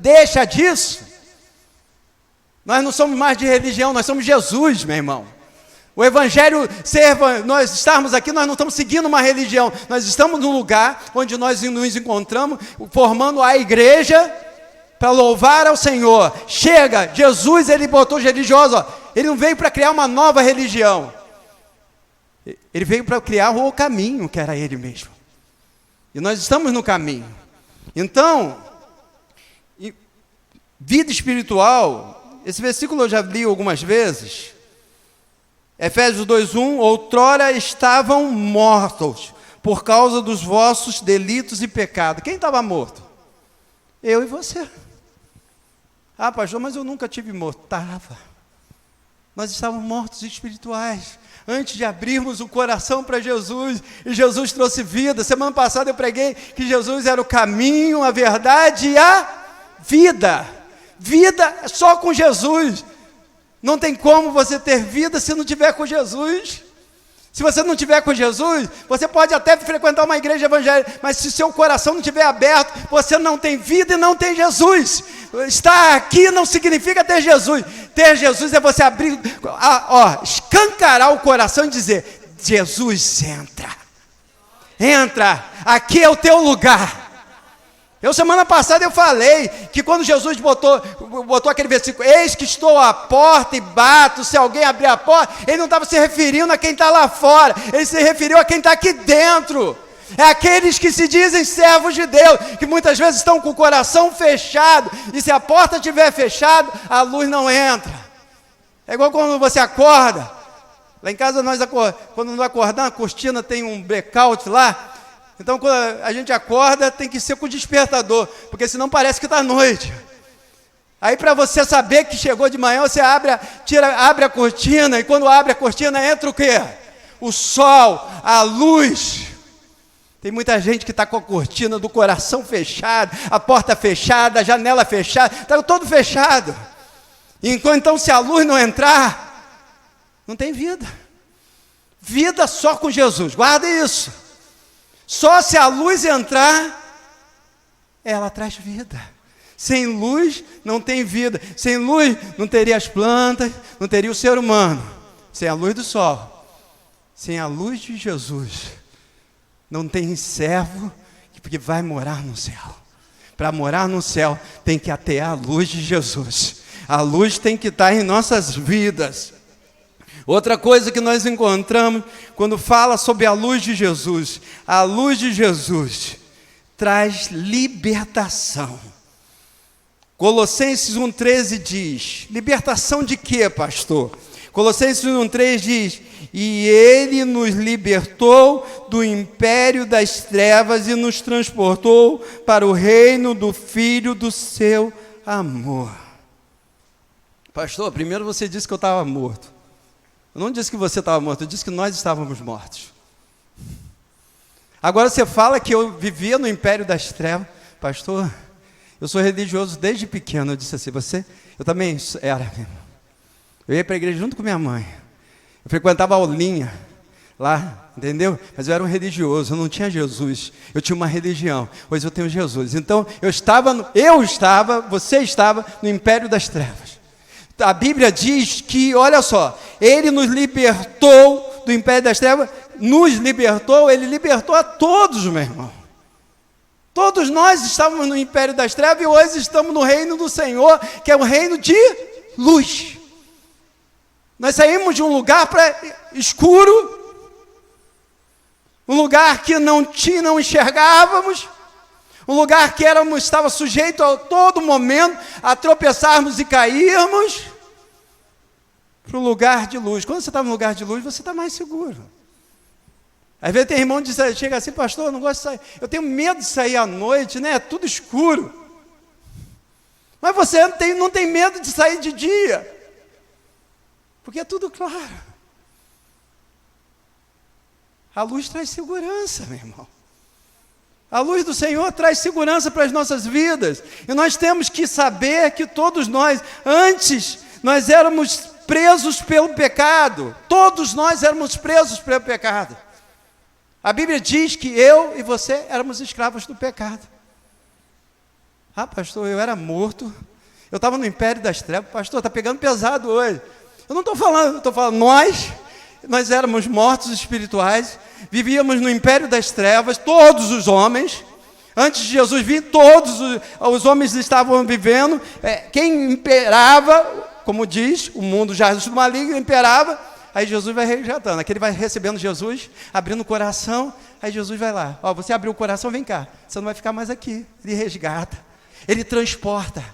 deixa disso, nós não somos mais de religião, nós somos Jesus, meu irmão. O Evangelho, nós estarmos aqui, nós não estamos seguindo uma religião, nós estamos num lugar onde nós nos encontramos, formando a igreja para louvar ao Senhor. Chega, Jesus, ele botou os religiosos, ele não veio para criar uma nova religião, ele veio para criar o caminho, que era ele mesmo. E nós estamos no caminho. Então, vida espiritual, esse versículo eu já li algumas vezes. Efésios 2:1, outrora estavam mortos por causa dos vossos delitos e pecados. Quem estava morto? Eu e você. Ah, pastor, mas eu nunca tive morto. Estava. Nós estávamos mortos espirituais. Antes de abrirmos o coração para Jesus, e Jesus trouxe vida. Semana passada eu preguei que Jesus era o caminho, a verdade e a vida. Vida é só com Jesus. Não tem como você ter vida se não tiver com Jesus. Se você não tiver com Jesus, você pode até frequentar uma igreja evangélica, mas se seu coração não estiver aberto, você não tem vida e não tem Jesus. Estar aqui não significa ter Jesus. Ter Jesus é você abrir, escancarar o coração e dizer: Jesus, entra, aqui é o teu lugar. Semana passada eu falei que quando Jesus botou aquele versículo, eis que estou à porta e bato, se alguém abrir a porta, ele não estava se referindo a quem está lá fora, ele se referiu a quem está aqui dentro. É aqueles que se dizem servos de Deus, que muitas vezes estão com o coração fechado, e se a porta estiver fechada, a luz não entra. É igual quando você acorda, lá em casa quando nós acordamos, a cortina tem um blackout lá. Então, quando a gente acorda, tem que ser com o despertador, porque senão parece que está noite. Aí, para você saber que chegou de manhã, você abre a cortina, e quando abre a cortina, entra o quê? O sol, a luz. Tem muita gente que está com a cortina do coração fechada, a porta fechada, a janela fechada, está todo fechado. Então, se a luz não entrar, não tem vida. Vida só com Jesus, guarda isso. Só se a luz entrar, ela traz vida. Sem luz, não tem vida. Sem luz, não teria as plantas, não teria o ser humano. Sem a luz do sol, sem a luz de Jesus, não tem servo que vai morar no céu. Para morar no céu, tem que ter a luz de Jesus. A luz tem que estar em nossas vidas. Outra coisa que nós encontramos quando fala sobre a luz de Jesus traz libertação. Colossenses 1,13 diz, libertação de quê, pastor? Colossenses 1,3 diz, e ele nos libertou do império das trevas e nos transportou para o reino do Filho do seu amor. Pastor, primeiro você disse que eu estava morto. Eu não disse que você estava morto, eu disse que nós estávamos mortos. Agora você fala que eu vivia no império das trevas. Pastor, eu sou religioso desde pequeno. Eu disse assim, eu também era. Eu ia para a igreja junto com minha mãe. Eu frequentava a aulinha lá, entendeu? Mas eu era um religioso, eu não tinha Jesus. Eu tinha uma religião, hoje eu tenho Jesus. Então, você estava no império das trevas. A Bíblia diz que, olha só, ele nos libertou do império das trevas, ele libertou a todos, meu irmão. Todos nós estávamos no império das trevas e hoje estamos no reino do Senhor, que é um reino de luz. Nós saímos de um lugar escuro, um lugar que não enxergávamos, um lugar que estava sujeito a todo momento a tropeçarmos e cairmos, para um lugar de luz. Quando você está no lugar de luz, você está mais seguro. Às vezes tem irmão que chega assim, pastor, eu não gosto de sair, eu tenho medo de sair à noite, né? É tudo escuro. Mas você não tem medo de sair de dia, porque é tudo claro. A luz traz segurança, meu irmão. A luz do Senhor traz segurança para as nossas vidas. E nós temos que saber que todos nós, antes, nós éramos presos pelo pecado. Todos nós éramos presos pelo pecado. A Bíblia diz que eu e você éramos escravos do pecado. Ah, pastor, eu era morto, eu estava no império das trevas. Pastor, está pegando pesado hoje. Eu não estou falando, estou falando, nós éramos mortos espirituais, vivíamos no império das trevas, todos os homens. Antes de Jesus vir, todos os homens estavam vivendo. Quem imperava, como diz, o mundo já do maligno imperava. Aí Jesus vai resgatando. Aqui ele vai recebendo Jesus, abrindo o coração. Aí Jesus vai lá. Ó, você abriu o coração, vem cá. Você não vai ficar mais aqui. Ele resgata. Ele transporta.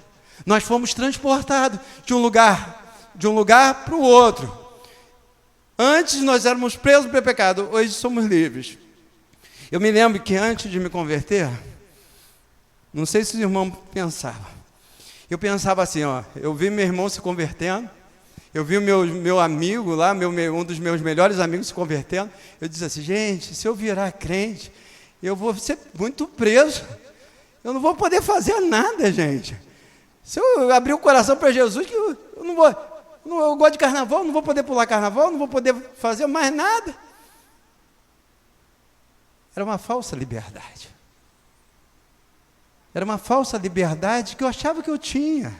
Nós fomos transportados de um lugar para o outro. Antes nós éramos presos pelo pecado, hoje somos livres. Eu me lembro que antes de me converter, não sei se os irmãos pensavam, eu pensava assim, ó, eu vi meu irmão se convertendo, eu vi o meu amigo lá, um dos meus melhores amigos se convertendo, eu disse assim, gente, se eu virar crente, eu vou ser muito preso, eu não vou poder fazer nada, gente. Se eu abrir o coração para Jesus, eu não vou... Eu gosto de carnaval, não vou poder pular carnaval, não vou poder fazer mais nada. Era uma falsa liberdade. Era uma falsa liberdade que eu achava que eu tinha.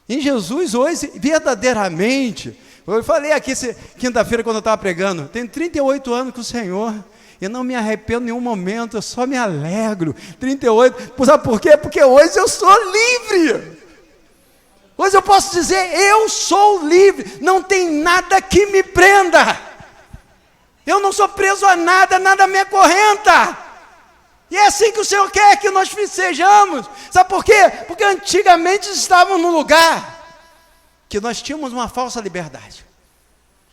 Em Jesus, hoje, verdadeiramente, eu falei aqui quinta-feira quando eu estava pregando, tenho 38 anos com o Senhor, eu não me arrependo em nenhum momento, eu só me alegro. 38, sabe por quê? Porque hoje eu sou livre. Hoje eu posso dizer, eu sou livre, não tem nada que me prenda. Eu não sou preso a nada, nada me acorrenta. E é assim que o Senhor quer que nós sejamos. Sabe por quê? Porque antigamente estávamos num lugar que nós tínhamos uma falsa liberdade.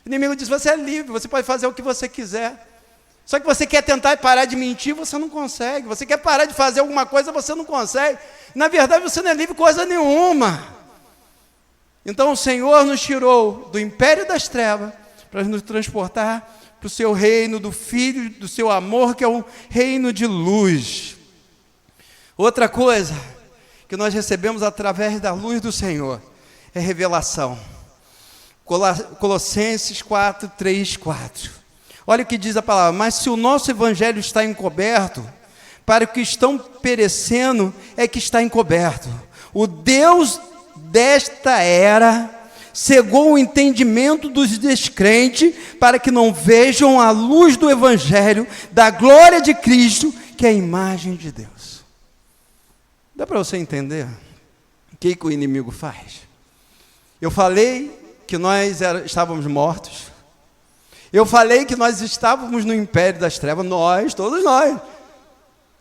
O inimigo diz, você é livre, você pode fazer o que você quiser. Só que você quer tentar parar de mentir, você não consegue. Você quer parar de fazer alguma coisa, você não consegue. Na verdade, você não é livre coisa nenhuma. Então o Senhor nos tirou do império das trevas para nos transportar para o seu reino do Filho, do seu amor, que é um reino de luz. Outra coisa que nós recebemos através da luz do Senhor é revelação. Colossenses 4, 3, 4. Olha o que diz a palavra, mas se o nosso evangelho está encoberto, para os que estão perecendo é que está encoberto. O Deus desta era cegou o entendimento dos descrentes para que não vejam a luz do evangelho da glória de Cristo, que é a imagem de Deus. Dá para você entender o que o inimigo faz? Eu falei que nós estávamos mortos. Eu falei que nós estávamos no império das trevas, todos nós.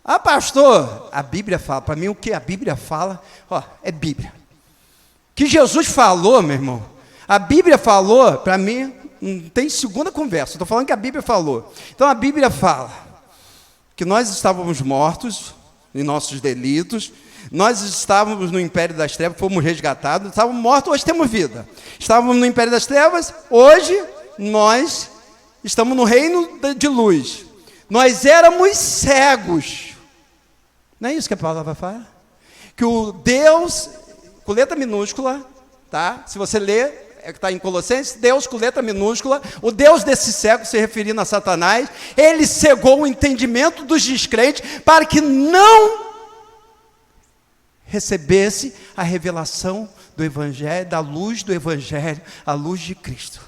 Ah, pastor, a Bíblia fala, para mim o que a Bíblia fala, é Bíblia. Que Jesus falou, meu irmão, a Bíblia falou, para mim, não tem segunda conversa, estou falando que a Bíblia falou. Então a Bíblia fala que nós estávamos mortos em nossos delitos, nós estávamos no império das trevas, fomos resgatados, estávamos mortos, hoje temos vida. Estávamos no império das trevas, hoje nós estamos no reino de luz. Nós éramos cegos. Não é isso que a palavra fala? Que o Deus... com letra minúscula, tá? Se você ler, está em Colossenses, Deus com letra minúscula, o Deus desse século, se referindo a Satanás, ele cegou o entendimento dos descrentes para que não recebesse a revelação do Evangelho, da luz do Evangelho, a luz de Cristo.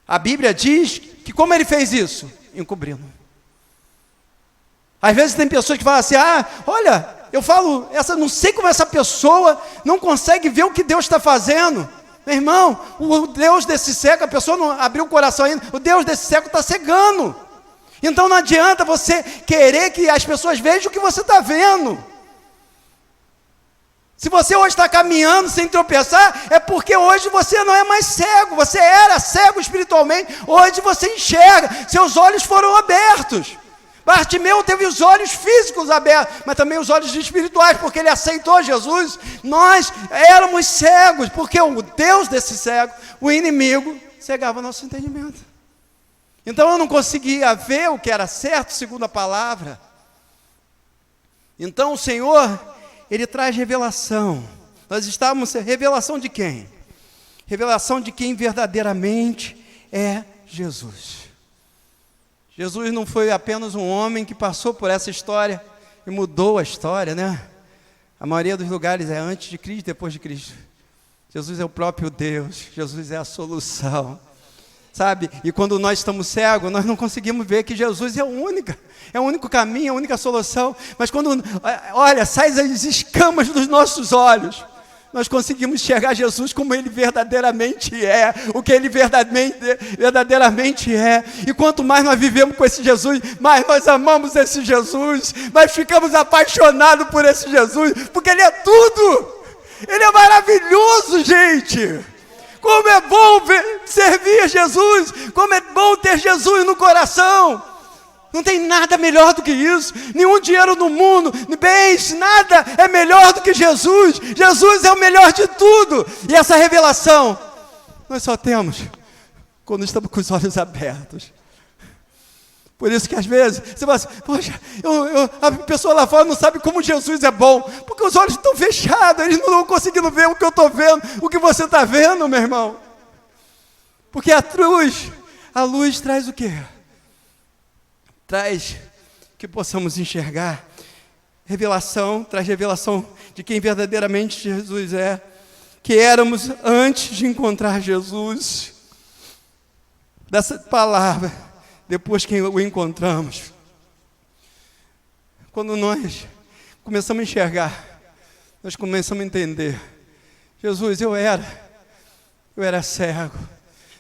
A Bíblia diz que como ele fez isso? Encobrindo. Às vezes tem pessoas que falam assim, olha... Eu falo, não sei como essa pessoa não consegue ver o que Deus está fazendo. Meu irmão, o Deus desse século, a pessoa não abriu o coração ainda, o Deus desse século está cegando. Então não adianta você querer que as pessoas vejam o que você está vendo. Se você hoje está caminhando sem tropeçar, é porque hoje você não é mais cego, você era cego espiritualmente, hoje você enxerga, seus olhos foram abertos. Bartimeu teve os olhos físicos abertos, mas também os olhos espirituais, porque ele aceitou Jesus. Nós éramos cegos, porque o Deus desse cego, o inimigo, cegava nosso entendimento. Então eu não conseguia ver o que era certo, segundo a palavra. Então o Senhor, Ele traz revelação. Nós estávamos, revelação de quem? Revelação de quem verdadeiramente é Jesus. Jesus não foi apenas um homem que passou por essa história e mudou a história, né? A maioria dos lugares é antes de Cristo, depois de Cristo. Jesus é o próprio Deus, Jesus é a solução. Sabe? E quando nós estamos cegos, nós não conseguimos ver que Jesus é o único caminho, a única solução. Mas quando, olha, saem as escamas dos nossos olhos, nós conseguimos enxergar Jesus como Ele verdadeiramente é, o que Ele verdadeiramente é. E quanto mais nós vivemos com esse Jesus, mais nós amamos esse Jesus, mais ficamos apaixonados por esse Jesus, porque Ele é tudo. Ele é maravilhoso, gente. Como é bom servir a Jesus, como é bom ter Jesus no coração. Não tem nada melhor do que isso. Nenhum dinheiro no mundo, bens, nada é melhor do que Jesus. Jesus é o melhor de tudo. E essa revelação nós só temos quando estamos com os olhos abertos. Por isso que às vezes você fala assim, poxa, a pessoa lá fora não sabe como Jesus é bom, porque os olhos estão fechados, eles não estão conseguindo ver o que eu estou vendo, o que você está vendo, meu irmão. Porque a luz traz o quê? Traz que possamos enxergar revelação, traz revelação de quem verdadeiramente Jesus é, que éramos antes de encontrar Jesus. Dessa palavra, depois que o encontramos, quando nós começamos a enxergar, nós começamos a entender, Jesus, eu era cego.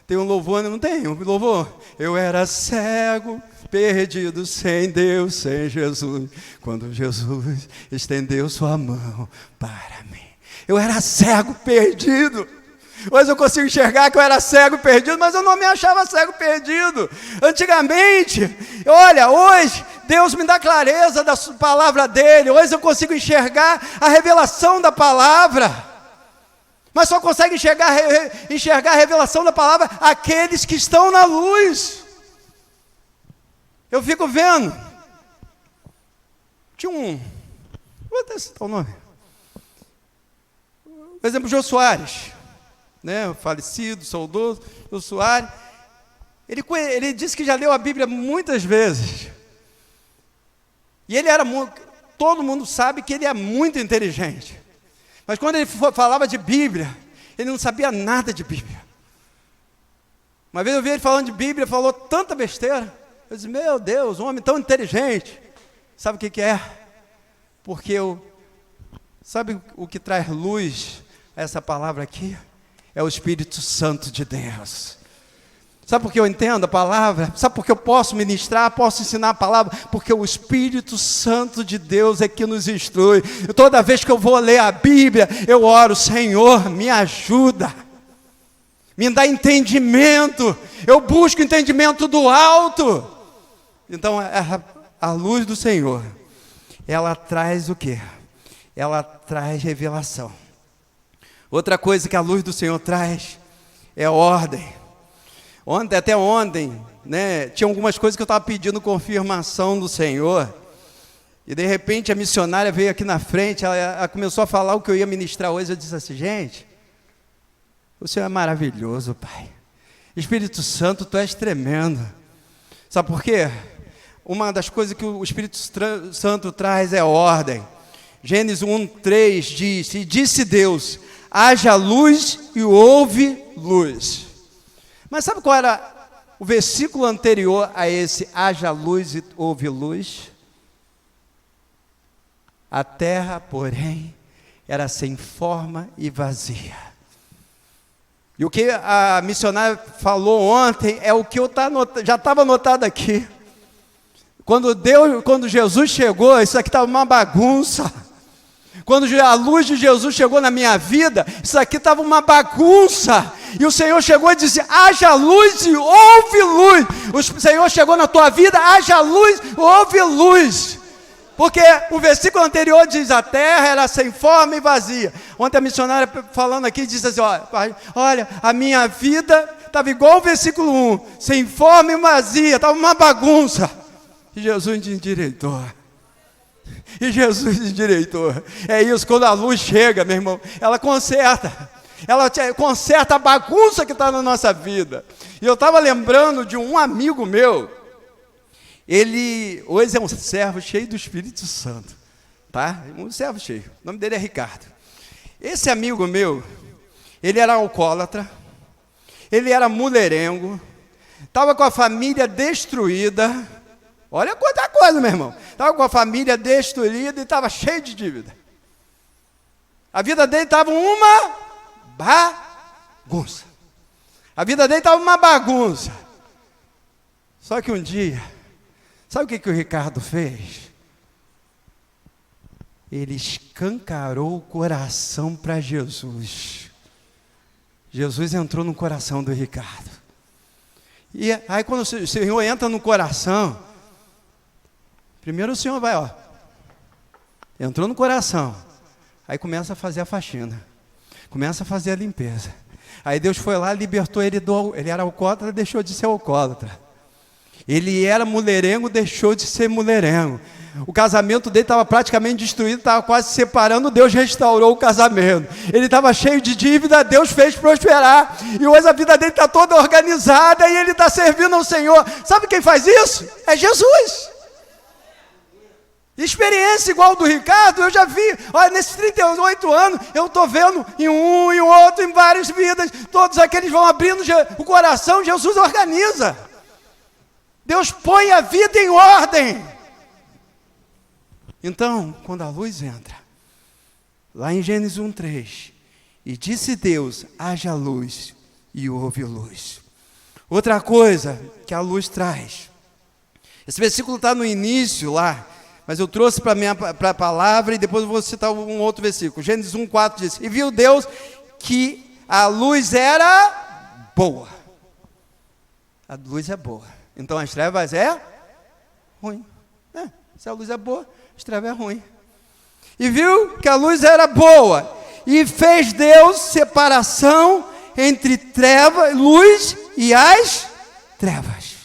Tem um louvor, não tem um louvor? Eu era cego, perdido, sem Deus, sem Jesus, quando Jesus estendeu sua mão para mim. Eu era cego, perdido. Hoje eu consigo enxergar que eu era cego, perdido, mas eu não me achava cego, perdido. Antigamente, olha, hoje Deus me dá clareza da palavra dEle. Hoje eu consigo enxergar a revelação da palavra. Mas só consegue enxergar a revelação da palavra aqueles que estão na luz. Eu fico vendo. Vou até citar o nome. Por exemplo, Jô Soares, né, o falecido, saudoso, Jô Soares. Ele disse que já leu a Bíblia muitas vezes. E ele era todo mundo sabe que ele é muito inteligente. Mas quando ele falava de Bíblia, ele não sabia nada de Bíblia. Uma vez eu vi ele falando de Bíblia, falou tanta besteira. Eu disse, meu Deus, um homem tão inteligente. Sabe o que é? Porque sabe o que traz luz a essa palavra aqui? É o Espírito Santo de Deus. Sabe por que eu entendo a palavra? Sabe por que eu posso ministrar, posso ensinar a palavra? Porque o Espírito Santo de Deus é que nos instrui. Toda vez que eu vou ler a Bíblia, eu oro, Senhor, me ajuda. Me dá entendimento. Eu busco entendimento do alto. Então, a luz do Senhor, ela traz o quê? Ela traz revelação. Outra coisa que a luz do Senhor traz é ordem. Até ontem, né, tinha algumas coisas que eu estava pedindo confirmação do Senhor. E de repente a missionária veio aqui na frente, ela começou a falar o que eu ia ministrar hoje. Eu disse assim, gente, o Senhor é maravilhoso, Pai. Espírito Santo, Tu és tremendo. Sabe por quê? Uma das coisas que o Espírito Santo traz é ordem. Gênesis 1:3 diz, e disse Deus, haja luz e houve luz. Mas sabe qual era o versículo anterior a esse, haja luz e houve luz? A terra, porém, era sem forma e vazia. E o que a missionária falou ontem é o que já estava anotado aqui. Quando Jesus chegou, isso aqui estava uma bagunça. Quando a luz de Jesus chegou na minha vida, isso aqui estava uma bagunça. E o Senhor chegou e disse, haja luz e houve luz. O Senhor chegou na tua vida, haja luz, houve luz. Porque o versículo anterior diz, a terra era sem forma e vazia. Ontem a missionária falando aqui, disse assim, olha, a minha vida estava igual o versículo 1, sem forma e vazia, estava uma bagunça. E Jesus endireitou. É isso, quando a luz chega, meu irmão, ela conserta a bagunça que está na nossa vida. E eu estava lembrando de um amigo meu, ele hoje é um servo cheio do Espírito Santo, tá? Um servo cheio. O nome dele é Ricardo. Esse amigo meu, ele era alcoólatra, ele era mulherengo, estava com a família destruída. Olha quanta coisa, meu irmão. Estava com a família destruída e estava cheio de dívida. A vida dele estava uma bagunça. A vida dele estava uma bagunça. Só que um dia, sabe o que o Ricardo fez? Ele escancarou o coração para Jesus. Jesus entrou no coração do Ricardo. E aí quando o Senhor entra no coração, primeiro o Senhor vai, ó. Entrou no coração. Aí começa a fazer a faxina. Começa a fazer a limpeza. Aí Deus foi lá, libertou ele ele era alcoólatra, deixou de ser alcoólatra. Ele era mulherengo, deixou de ser mulherengo. O casamento dele estava praticamente destruído, estava quase se separando, Deus restaurou o casamento. Ele estava cheio de dívida, Deus fez prosperar. E hoje a vida dele está toda organizada e ele está servindo ao Senhor. Sabe quem faz isso? É Jesus. Experiência igual do Ricardo, eu já vi. Olha, nesses 38 anos, eu estou vendo em um, em outro, em várias vidas, todos aqueles vão abrindo o coração, Jesus organiza. Deus põe a vida em ordem. Então, quando a luz entra, lá em Gênesis 1:3, e disse Deus, haja luz, e houve luz. Outra coisa que a luz traz, esse versículo está no início lá, mas eu trouxe para a palavra e depois eu vou citar um outro versículo. Gênesis 1:4 diz, e viu Deus que a luz era boa. A luz é boa. Então as trevas é ruim. Se a luz é boa, as trevas é ruim. E viu que a luz era boa. E fez Deus separação entre luz e as trevas.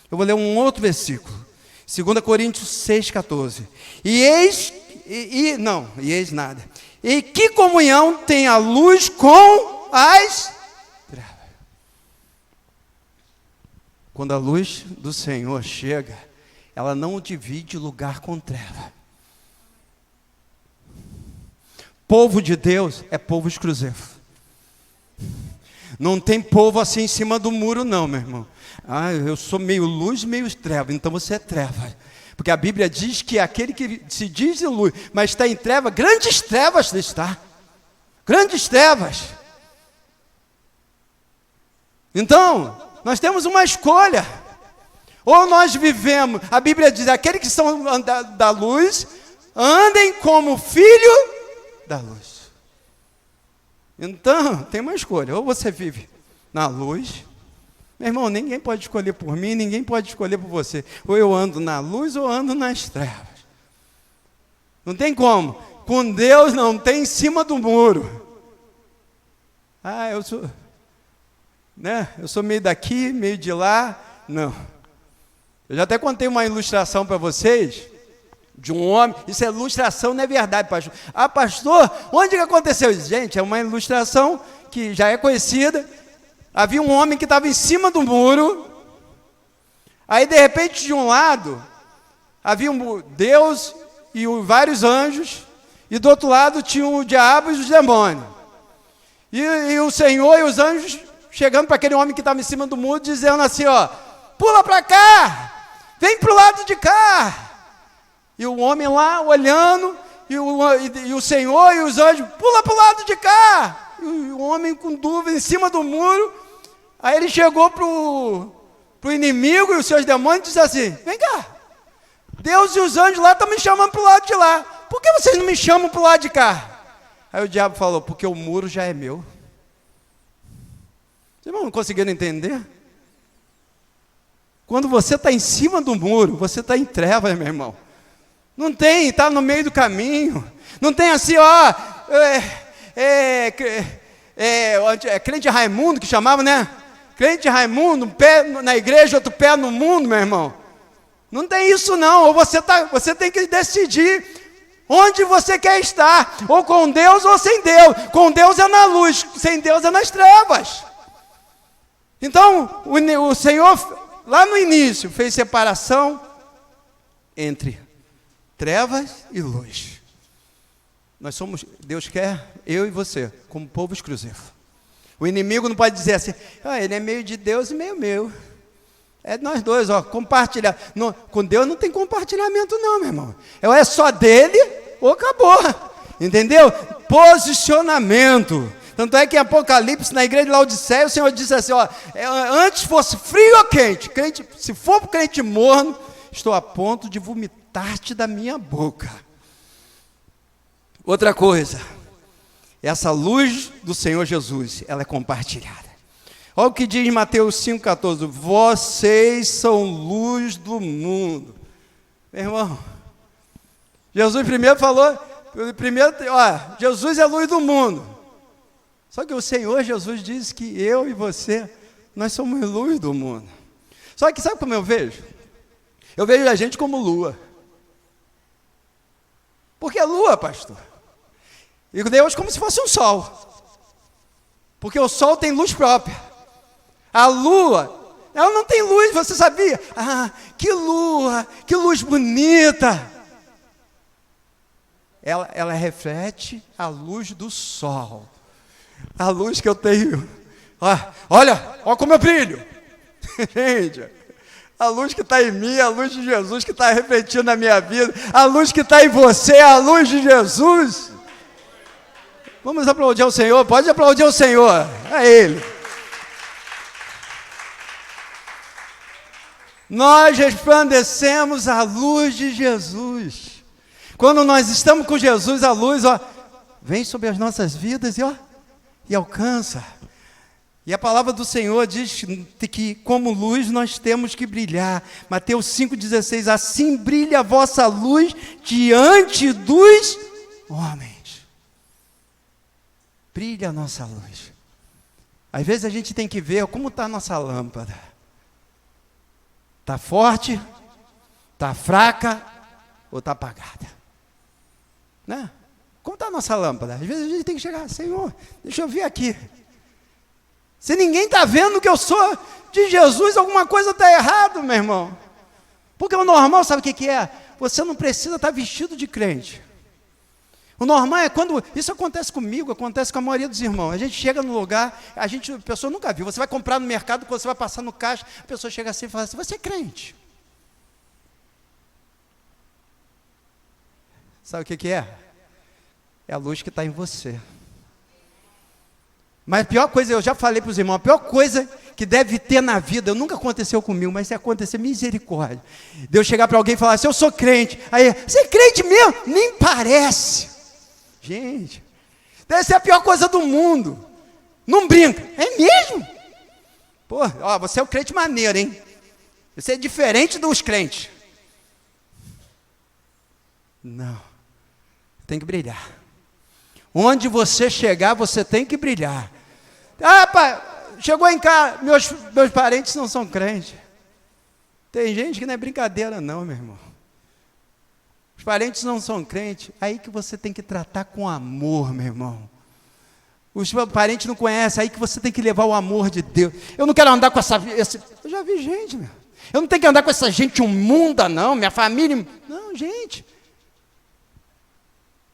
Eu vou ler um outro versículo. 2 Coríntios 6,14. E nada. E que comunhão tem a luz com as trevas? Quando a luz do Senhor chega, ela não divide lugar com treva. Povo de Deus é povo exclusivo. Não tem povo assim em cima do muro não, meu irmão. Eu sou meio luz, meio treva, então você é treva. Porque a Bíblia diz que aquele que se diz de luz, mas está em treva, grandes trevas está. Grandes trevas. Então, nós temos uma escolha. Ou nós vivemos, a Bíblia diz, aqueles que são da luz, andem como filho da luz. Então, tem uma escolha. Ou você vive na luz. Meu irmão, ninguém pode escolher por mim, ninguém pode escolher por você. Ou eu ando na luz ou ando nas trevas. Não tem como. Com Deus não tem em cima do muro. Eu sou meio daqui, meio de lá. Não. Eu já até contei uma ilustração para vocês, de um homem. Isso é ilustração, não é verdade, pastor. Pastor, onde que aconteceu isso? Gente, é uma ilustração que já é conhecida. Havia um homem que estava em cima do muro. Aí, de repente, de um lado, havia Deus e vários anjos. E do outro lado, tinha o diabo e os demônios. E o Senhor e os anjos chegando para aquele homem que estava em cima do muro, dizendo assim, pula para cá, vem para o lado de cá. E o homem lá, olhando, e o Senhor e os anjos, pula para o lado de cá. E o homem com dúvida em cima do muro. Aí ele chegou para o inimigo e os seus demônios e disse assim, vem cá, Deus e os anjos lá estão me chamando para o lado de lá, por que vocês não me chamam para o lado de cá? Aí o diabo falou, porque o muro já é meu. Vocês não conseguiram entender? Quando você está em cima do muro, você está em trevas, meu irmão. Não tem, está no meio do caminho. Não tem assim, crente Raimundo que chamava, né? Crente Raimundo, um pé na igreja, outro pé no mundo, meu irmão. Não tem isso não. Ou você tem que decidir onde você quer estar, ou com Deus ou sem Deus. Com Deus é na luz, sem Deus é nas trevas. Então, o Senhor, lá no início, fez separação entre trevas e luz. Deus quer eu e você, como povo exclusivo. O inimigo não pode dizer assim, ele é meio de Deus e meio meu. É nós dois, compartilhar. Não, com Deus não tem compartilhamento não, meu irmão. Ou é só dele, ou acabou. Entendeu? Posicionamento. Tanto é que em Apocalipse, na igreja de Laodiceia, o Senhor disse assim, antes fosse frio ou quente, se for para o crente morno, estou a ponto de vomitar-te da minha boca. Outra coisa, essa luz do Senhor Jesus, ela é compartilhada. Olha o que diz Mateus 5,14, vocês são luz do mundo. Meu irmão, Jesus primeiro falou, Jesus é a luz do mundo. Só que o Senhor Jesus diz que eu e você, nós somos luz do mundo. Só que sabe como eu vejo? Eu vejo a gente como lua. Por que lua, pastor? E Deus como se fosse um sol. Porque o sol tem luz própria. A lua, ela não tem luz, você sabia? Que lua, que luz bonita. Ela reflete a luz do sol. A luz que eu tenho. Olha como eu brilho. Gente, a luz que está em mim, a luz de Jesus que está refletindo na minha vida, a luz que está em você, a luz de Jesus. Vamos aplaudir ao Senhor, pode aplaudir ao Senhor, é Ele. Nós resplandecemos a luz de Jesus. Quando nós estamos com Jesus, a luz, vem sobre as nossas vidas e alcança. E a palavra do Senhor diz que como luz nós temos que brilhar. Mateus 5,16, assim brilha a vossa luz diante dos homens. Brilha a nossa luz. Às vezes a gente tem que ver como está a nossa lâmpada. Está forte? Está fraca? Ou está apagada? Né? Como está a nossa lâmpada? Às vezes a gente tem que chegar, Senhor, deixa eu ver aqui. Se ninguém está vendo que eu sou de Jesus, alguma coisa está errado, meu irmão. Porque o normal, sabe o que é? Você não precisa estar vestido de crente. O normal é quando, isso acontece comigo, acontece com a maioria dos irmãos. A gente chega no lugar, a pessoa nunca viu. Você vai comprar no mercado, quando você vai passar no caixa, a pessoa chega assim e fala assim, você é crente. Sabe o que é? É a luz que está em você. Mas a pior coisa, eu já falei para os irmãos, a pior coisa que deve ter na vida, nunca aconteceu comigo, mas se acontecer, misericórdia. Deus chegar para alguém e falar assim, eu sou crente. Aí, você é crente mesmo? Nem parece. Gente, deve ser a pior coisa do mundo. Não brinca. É mesmo? Pô, você é um crente maneiro, hein? Você é diferente dos crentes. Não. Tem que brilhar. Onde você chegar, você tem que brilhar. Pai, chegou em casa, meus parentes não são crentes. Tem gente que não é brincadeira não, meu irmão. Os parentes não são crentes, aí que você tem que tratar com amor, meu irmão. Os parentes não conhecem, aí que você tem que levar o amor de Deus. Eu não quero andar com eu já vi gente, meu. Eu não tenho que andar com essa gente imunda, não, minha família. Não, gente.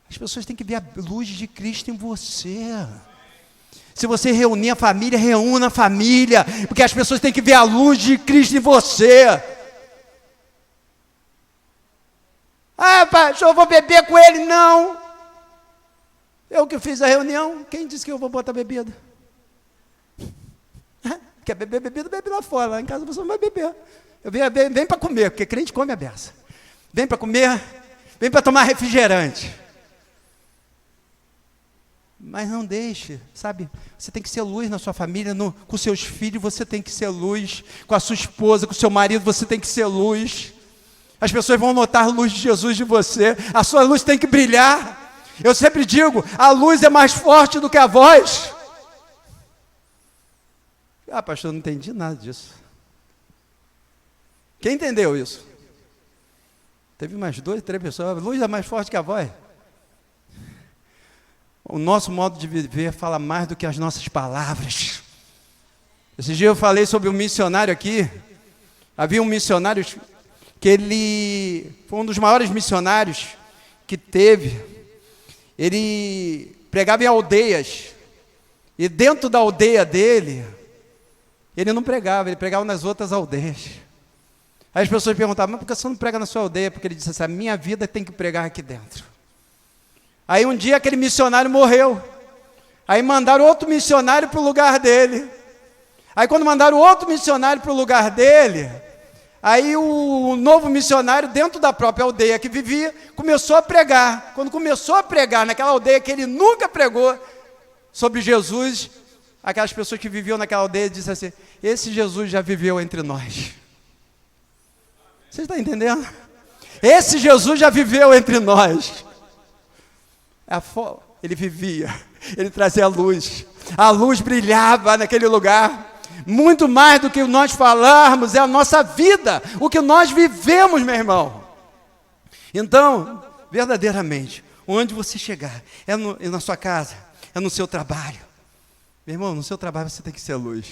As pessoas têm que ver a luz de Cristo em você. Se você reunir a família, reúna a família, porque as pessoas têm que ver a luz de Cristo em você. Pastor, eu vou beber com ele. Não. Eu que fiz a reunião, quem disse que eu vou botar bebida? Quer beber bebida, bebe lá fora. Lá em casa você não vai beber. Vem para comer, porque crente come a beça. Vem para comer, vem para tomar refrigerante. Mas não deixe, sabe? Você tem que ser luz na sua família, com seus filhos você tem que ser luz, com a sua esposa, com o seu marido você tem que ser luz. As pessoas vão notar a luz de Jesus de você, a sua luz tem que brilhar. Eu sempre digo, a luz é mais forte do que a voz. Pastor, eu não entendi nada disso. Quem entendeu isso? Teve mais 2, 3 pessoas, a luz é mais forte que a voz. O nosso modo de viver fala mais do que as nossas palavras. Esse dia eu falei sobre um missionário aqui. Havia um missionário que ele foi um dos maiores missionários que teve. ele pregava em aldeias, e dentro da aldeia dele, ele não pregava, ele pregava nas outras aldeias. Aí as pessoas perguntavam, mas por que você não prega na sua aldeia? Porque ele disse assim, a minha vida tem que pregar aqui dentro. Aí um dia aquele missionário morreu, aí mandaram outro missionário para o lugar dele. Aí quando mandaram outro missionário para o lugar dele, aí o novo missionário, dentro da própria aldeia que vivia, começou a pregar. Quando começou a pregar naquela aldeia que ele nunca pregou sobre Jesus, aquelas pessoas que viviam naquela aldeia disseram assim, esse Jesus já viveu entre nós. Você está entendendo? Esse Jesus já viveu entre nós. Ele vivia, ele trazia a luz brilhava naquele lugar. Muito mais do que nós falarmos, é a nossa vida, o que nós vivemos, meu irmão. Então, verdadeiramente, onde você chegar, é na sua casa, é no seu trabalho. Meu irmão, no seu trabalho você tem que ser luz.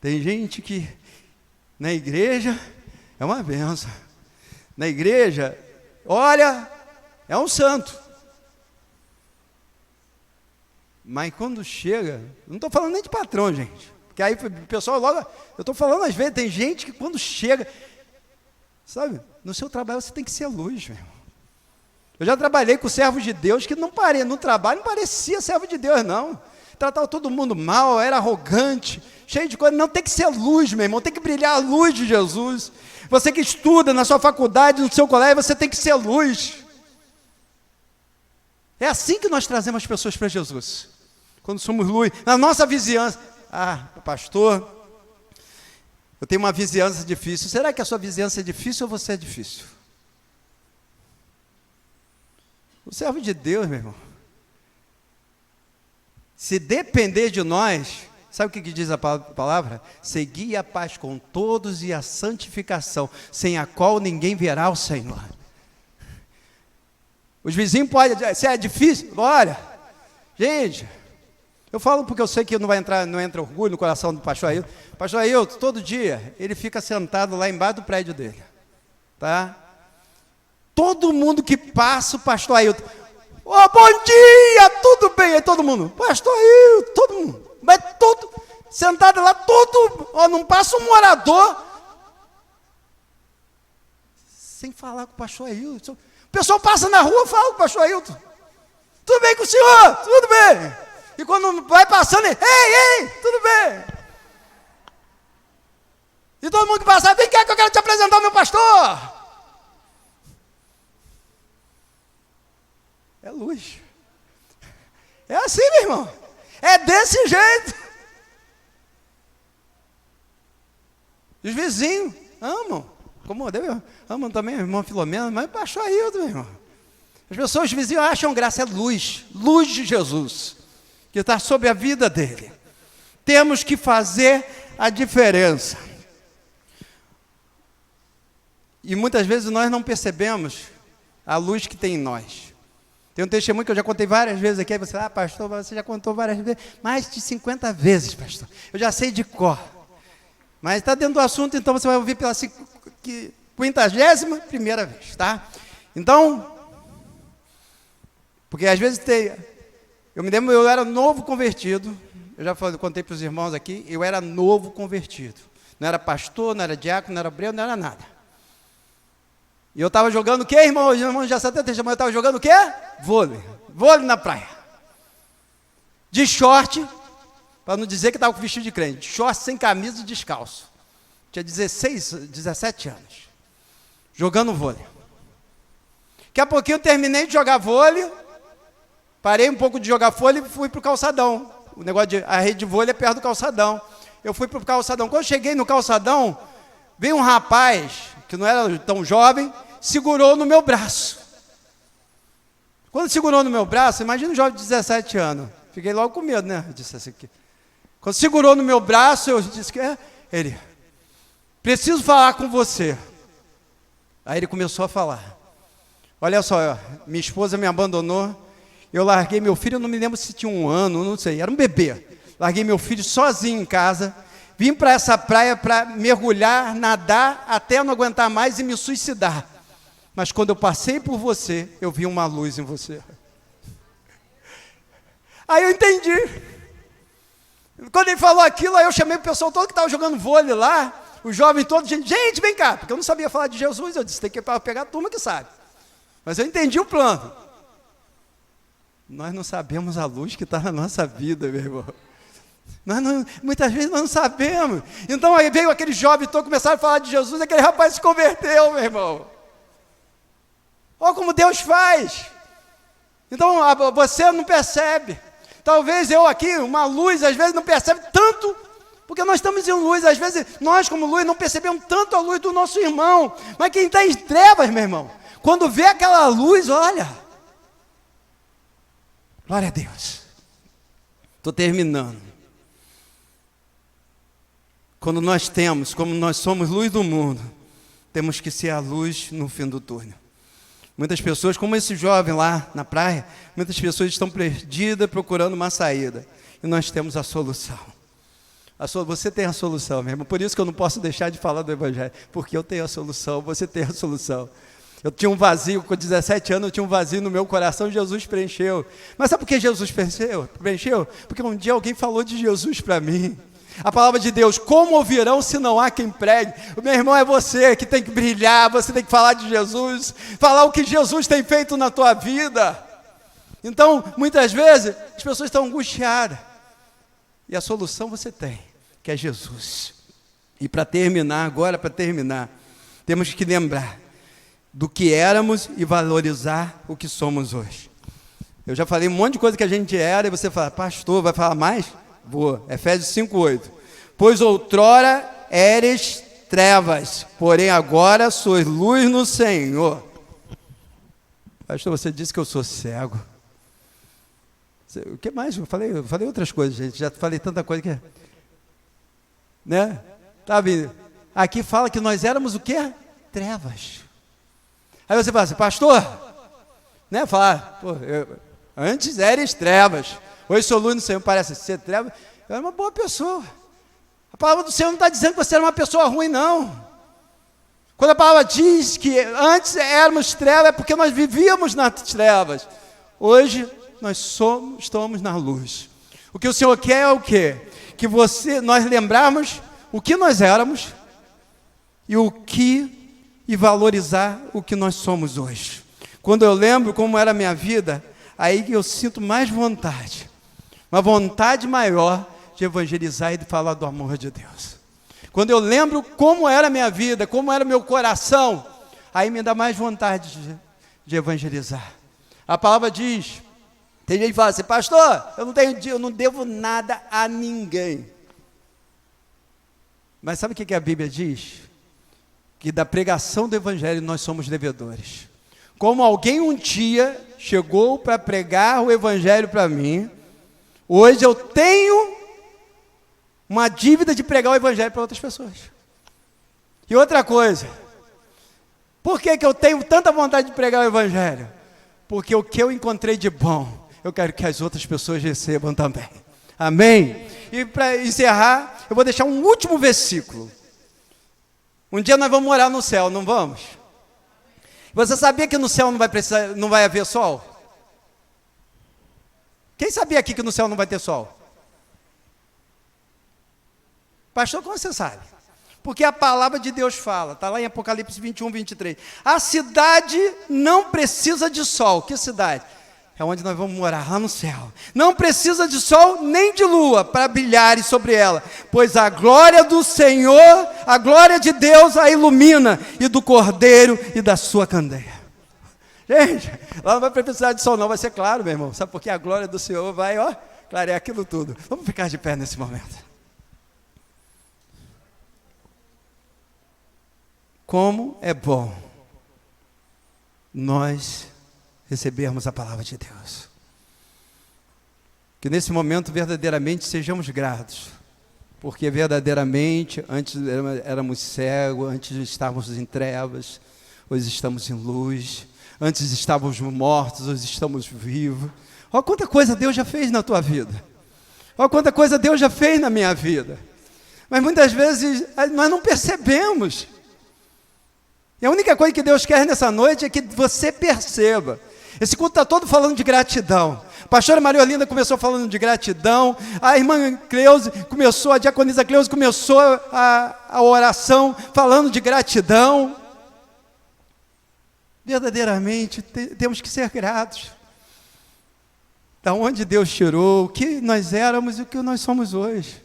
Tem gente que na igreja é uma benção. Na igreja, olha, é um santo. Mas quando chega, não estou falando nem de patrão, gente. Porque aí o pessoal logo, eu estou falando às vezes, tem gente que quando chega, sabe, no seu trabalho você tem que ser luz, meu irmão. Eu já trabalhei com servos de Deus que no trabalho não parecia servo de Deus, não. Tratava todo mundo mal, era arrogante, cheio de coisa. Não, tem que ser luz, meu irmão, tem que brilhar a luz de Jesus. Você que estuda na sua faculdade, no seu colégio, você tem que ser luz. É assim que nós trazemos as pessoas para Jesus. Quando somos luz, na nossa vizinhança. Ah, pastor, eu tenho uma vizinhança difícil. Será que a sua vizinhança é difícil ou você é difícil? O servo de Deus, meu irmão, se depender de nós, sabe o que diz a palavra? Segui a paz com todos e a santificação, sem a qual ninguém verá o Senhor. Os vizinhos podem dizer, se é difícil, olha, gente, eu falo porque eu sei que não entra orgulho no coração do pastor Ailton. Pastor Ailton, todo dia, ele fica sentado lá embaixo do prédio dele, tá? Todo mundo que passa, o pastor Ailton, bom dia, tudo bem? Aí todo mundo, pastor Ailton, todo mundo, mas todo, sentado lá, não passa um morador, sem falar com o pastor Ailton. O pessoal passa na rua, fala com o pastor Ailton, tudo bem com o senhor? Tudo bem. E quando vai passando, ei, tudo bem? E todo mundo que passa, vem cá que eu quero te apresentar o meu pastor. É luz. É assim, meu irmão. É desse jeito. E os vizinhos amam. Como Deus amam também o irmão Filomeno, mas pastor Ailton, meu irmão. As pessoas, os vizinhos acham graça, é luz. Luz de Jesus, que está sobre a vida dele. Temos que fazer a diferença. E muitas vezes nós não percebemos a luz que tem em nós. Tem um testemunho que eu já contei várias vezes aqui, aí você, pastor, você já contou várias vezes, mais de 50 vezes, pastor. Eu já sei de cor. Mas está dentro do assunto, então você vai ouvir pela 51ª vez, tá? Então, porque às vezes eu me lembro, eu era novo convertido, eu já contei para os irmãos aqui, eu era novo convertido. Não era pastor, não era diácono, não era obreiro, não era nada. E eu estava jogando o quê, irmão? Os irmãos já sabem até chamar, eu estava jogando o quê? Vôlei. Vôlei na praia. De short, para não dizer que estava com vestido de crente, de short sem camisa e descalço. Tinha 17 anos. Jogando vôlei. Daqui a pouquinho eu terminei de jogar vôlei, parei um pouco de jogar vôlei e fui para o calçadão. O negócio a rede de vôlei é perto do calçadão. Eu fui para o calçadão. Quando eu cheguei no calçadão, veio um rapaz, que não era tão jovem, segurou no meu braço. Quando segurou no meu braço, imagina um jovem de 17 anos. Fiquei logo com medo, né? Eu disse assim aqui. Quando segurou no meu braço, eu disse que ele, preciso falar com você. Aí ele começou a falar. Olha só, minha esposa me abandonou, eu larguei meu filho, eu não me lembro se tinha 1 ano, não sei, era um bebê. Larguei meu filho sozinho em casa, vim para essa praia para mergulhar, nadar, até não aguentar mais e me suicidar. Mas quando eu passei por você, eu vi uma luz em você. Aí eu entendi. Quando ele falou aquilo, aí eu chamei o pessoal todo que estava jogando vôlei lá, o jovem todo, gente, vem cá, porque eu não sabia falar de Jesus, eu disse, tem que pegar a turma que sabe. Mas eu entendi o plano. Nós não sabemos a luz que está na nossa vida, meu irmão. Muitas vezes nós não sabemos. Então aí veio aquele jovem todo, começaram a falar de Jesus, aquele rapaz se converteu, meu irmão. Olha como Deus faz. Então você não percebe. Talvez eu aqui, uma luz, às vezes não percebe tanto, porque nós estamos em luz, às vezes nós como luz não percebemos tanto a luz do nosso irmão, mas quem está em trevas, meu irmão, quando vê aquela luz, olha, glória a Deus. Estou terminando. Quando nós como nós somos luz do mundo, temos que ser a luz no fim do túnel. Muitas pessoas, como esse jovem lá na praia, muitas pessoas estão perdidas procurando uma saída. E nós temos a solução. Você tem a solução, meu irmão. Por isso que eu não posso deixar de falar do Evangelho. Porque eu tenho a solução, você tem a solução. Eu tinha um vazio, com 17 anos eu tinha um vazio no meu coração, Jesus preencheu. Mas sabe por que Jesus preencheu? Porque um dia alguém falou de Jesus para mim. A palavra de Deus, como ouvirão se não há quem pregue? O meu irmão, é você que tem que brilhar, você tem que falar de Jesus, falar o que Jesus tem feito na tua vida. Então, muitas vezes, as pessoas estão angustiadas. E a solução você tem, que é Jesus. E para terminar, temos que lembrar do que éramos e valorizar o que somos hoje. Eu já falei um monte de coisa que a gente era, e você fala, pastor, vai falar mais? Vou. Efésios 5:8. Pois outrora eres trevas, porém agora sois luz no Senhor. Pastor, você disse que eu sou cego. O que mais? Eu falei outras coisas, gente. Já falei tanta coisa que... Né? Sabe? Aqui fala que nós éramos o quê? Trevas. Aí você fala assim, pastor, né? Fala, antes eres trevas. Hoje sou luz no Senhor, parece ser treva. Eu era uma boa pessoa. A palavra do Senhor não está dizendo que você era uma pessoa ruim, não. Quando a palavra diz que antes éramos trevas, é porque nós vivíamos nas trevas. Hoje nós estamos na luz. O que o Senhor quer é o quê? Que nós lembrarmos o que nós éramos e valorizar o que nós somos hoje. Quando eu lembro como era a minha vida, aí que eu sinto mais vontade. Uma vontade maior de evangelizar e de falar do amor de Deus. Quando eu lembro como era a minha vida, como era o meu coração, aí me dá mais vontade de evangelizar. A palavra diz, tem gente que fala assim, pastor, eu não devo nada a ninguém. Mas sabe o que a Bíblia diz? Que da pregação do evangelho nós somos devedores. Como alguém um dia chegou para pregar o evangelho para mim, hoje eu tenho uma dívida de pregar o evangelho para outras pessoas. E outra coisa, por que eu tenho tanta vontade de pregar o evangelho? Porque o que eu encontrei de bom, eu quero que as outras pessoas recebam também. Amém? E para encerrar, eu vou deixar um último versículo. Um dia nós vamos morar no céu, não vamos? Você sabia que no céu não vai haver sol? Quem sabia aqui que no céu não vai ter sol? Pastor, como você sabe? Porque a palavra de Deus fala, está lá em Apocalipse 21:23. A cidade não precisa de sol. Que cidade? É onde nós vamos morar, lá no céu. Não precisa de sol nem de lua para brilharem sobre ela, pois a glória do Senhor, a glória de Deus a ilumina, e do Cordeiro e da sua candeia. Gente, lá não vai precisar de sol não, vai ser claro, meu irmão. Sabe por quê? A glória do Senhor vai, clarear aquilo tudo. Vamos ficar de pé nesse momento. Como é bom nós recebermos a palavra de Deus. Que nesse momento verdadeiramente sejamos gratos, porque verdadeiramente antes éramos cegos, antes estávamos em trevas, hoje estamos em luz, antes estávamos mortos, hoje estamos vivos. Olha quanta coisa Deus já fez na tua vida, olha quanta coisa Deus já fez na minha vida, mas muitas vezes nós não percebemos. E a única coisa que Deus quer nessa noite é que você perceba Esse culto está todo falando de gratidão. A pastora Maria Olinda começou falando de gratidão, a irmã Cleusa começou, a diaconisa Cleusa começou a oração falando de gratidão. Verdadeiramente, temos que ser gratos. Da onde Deus tirou, o que nós éramos e o que nós somos hoje.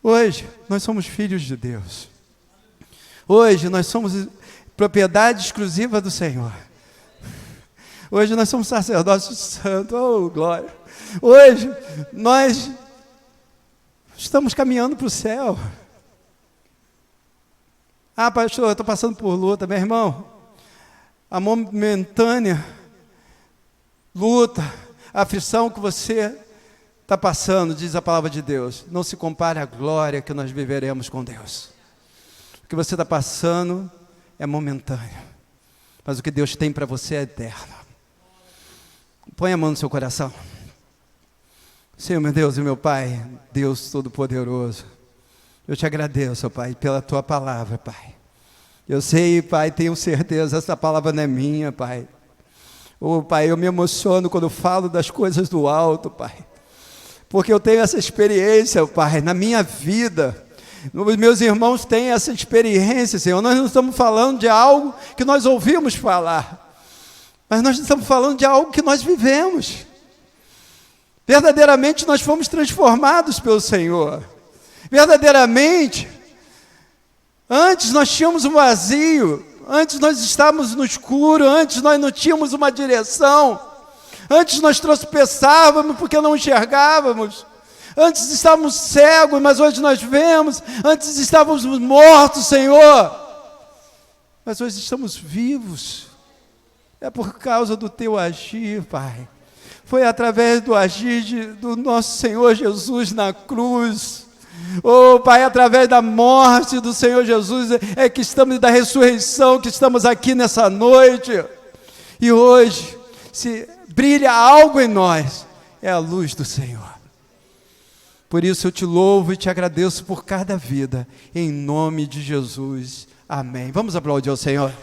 Hoje, nós somos filhos de Deus. Hoje, nós somos propriedade exclusiva do Senhor. Hoje, nós somos sacerdócio santo, oh glória. Hoje, nós estamos caminhando para o céu. Ah, pastor, eu estou passando por luta, meu irmão. A momentânea luta, a aflição que você está passando, diz a palavra de Deus, não se compare à glória que nós viveremos com Deus. O que você está passando é momentâneo, mas o que Deus tem para você é eterno. Põe a mão no seu coração. Senhor, meu Deus e meu Pai, Deus Todo-Poderoso, eu te agradeço, Pai, pela Tua palavra, Pai. Eu sei, Pai, tenho certeza, essa palavra não é minha, Pai. Oh, Pai, eu me emociono quando falo das coisas do alto, Pai. Porque eu tenho essa experiência, Pai, na minha vida. Os meus irmãos têm essa experiência, Senhor. Nós não estamos falando de algo que nós ouvimos falar. Mas nós estamos falando de algo que nós vivemos. Verdadeiramente nós fomos transformados pelo Senhor. Verdadeiramente, antes nós tínhamos um vazio, antes nós estávamos no escuro, antes nós não tínhamos uma direção, antes nós tropeçávamos porque não enxergávamos, antes estávamos cegos, mas hoje nós vemos, antes estávamos mortos, Senhor, mas hoje estamos vivos, é por causa do Teu agir, Pai, foi através do agir do nosso Senhor Jesus na cruz. Oh, Pai, através da morte do Senhor Jesus, é que estamos, da ressurreição, que estamos aqui nessa noite. E hoje, se brilha algo em nós, é a luz do Senhor. Por isso eu te louvo e te agradeço por cada vida, em nome de Jesus. Amém. Vamos aplaudir ao Senhor.